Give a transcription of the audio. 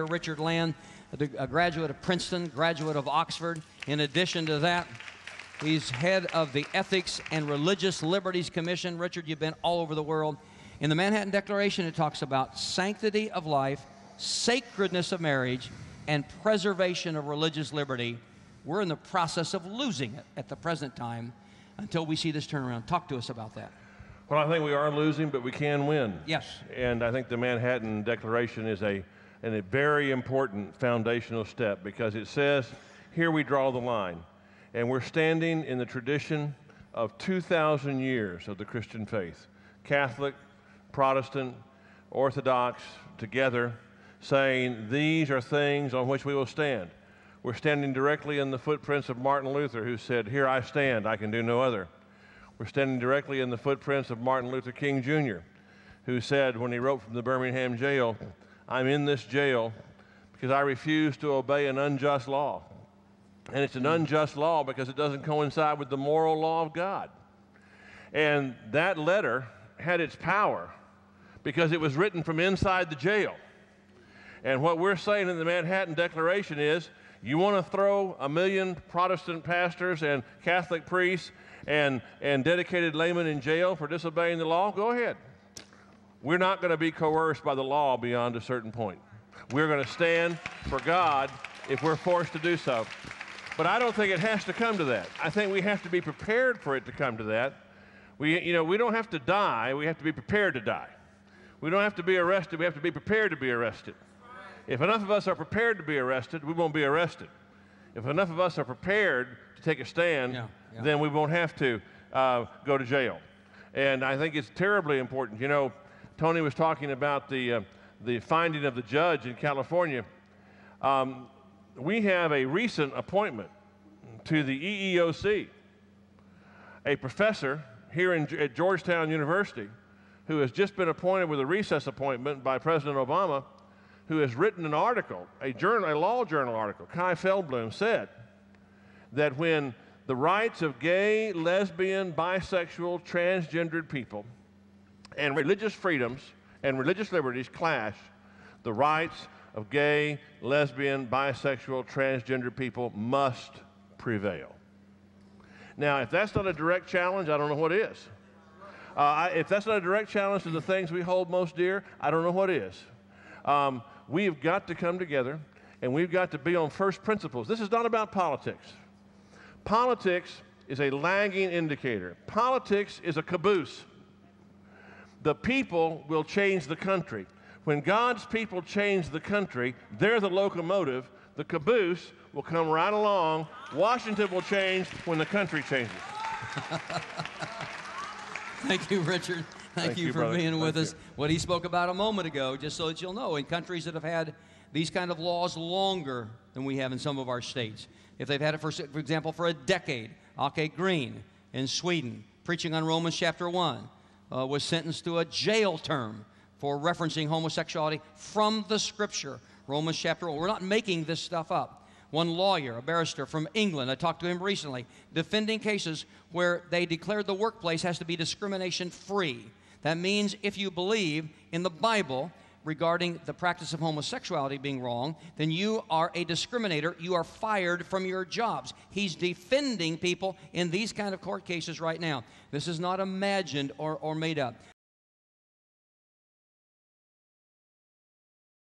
Richard Land, a graduate of Princeton, graduate of Oxford. In addition to that, he's head of the Ethics and Religious Liberties Commission. Richard, you've been all over the world. In the Manhattan Declaration, it talks about sanctity of life, sacredness of marriage, and preservation of religious liberty. We're in the process of losing it at the present time until we see this turnaround. Talk to us about that. Well, I think we are losing, but we can win. Yes. And I think the Manhattan Declaration is a very important foundational step, because it says, here we draw the line. And we're standing in the tradition of 2,000 years of the Christian faith. Catholic, Protestant, Orthodox, together, saying these are things on which we will stand. We're standing directly in the footprints of Martin Luther, who said, here I stand, I can do no other. We're standing directly in the footprints of Martin Luther King Jr., who said when he wrote from the Birmingham jail, I'm in this jail because I refuse to obey an unjust law. And it's an unjust law because it doesn't coincide with the moral law of God. And that letter had its power because it was written from inside the jail. And what we're saying in the Manhattan Declaration is, you want to throw 1 million Protestant pastors and Catholic priests and dedicated laymen in jail for disobeying the law? Go ahead. We're not going to be coerced by the law beyond a certain point. We're going to stand for God if we're forced to do so. But I don't think it has to come to that. I think we have to be prepared for it to come to that. We don't have to die. We have to be prepared to die. We don't have to be arrested. We have to be prepared to be arrested. If enough of us are prepared to be arrested, we won't be arrested. If enough of us are prepared to take a stand, then we won't have to go to jail. And I think it's terribly important. You know, Tony was talking about the finding of the judge in California. We have a recent appointment to the EEOC, a professor here at Georgetown University who has just been appointed with a recess appointment by President Obama, who has written an article, a law journal article. Kai Feldblum said that when the rights of gay, lesbian, bisexual, transgendered people and religious freedoms and religious liberties clash, the rights of gay, lesbian, bisexual, transgender people must prevail. Now, if that's not a direct challenge, I don't know what is. If that's not a direct challenge to the things we hold most dear, I don't know what is. We've got to come together, and we've got to be on first principles. This is not about politics. Politics is a lagging indicator. Politics is a caboose. The people will change the country. When God's people change the country, they're the locomotive. The caboose will come right along. Washington will change when the country changes. Thank you, Richard. Thank you for being with us. What he spoke about a moment ago, just so that you'll know, in countries that have had these kind of laws longer than we have in some of our states, if they've had it, for example, for a decade, Ake Green in Sweden, preaching on Romans chapter 1, was sentenced to a jail term for referencing homosexuality from the Scripture, Romans chapter 1. We're not making this stuff up. One lawyer, a barrister from England, I talked to him recently, defending cases where they declared the workplace has to be discrimination-free. That means if you believe in the Bible regarding the practice of homosexuality being wrong, then you are a discriminator. You are fired from your jobs. He's defending people in these kind of court cases right now. This is not imagined or made up.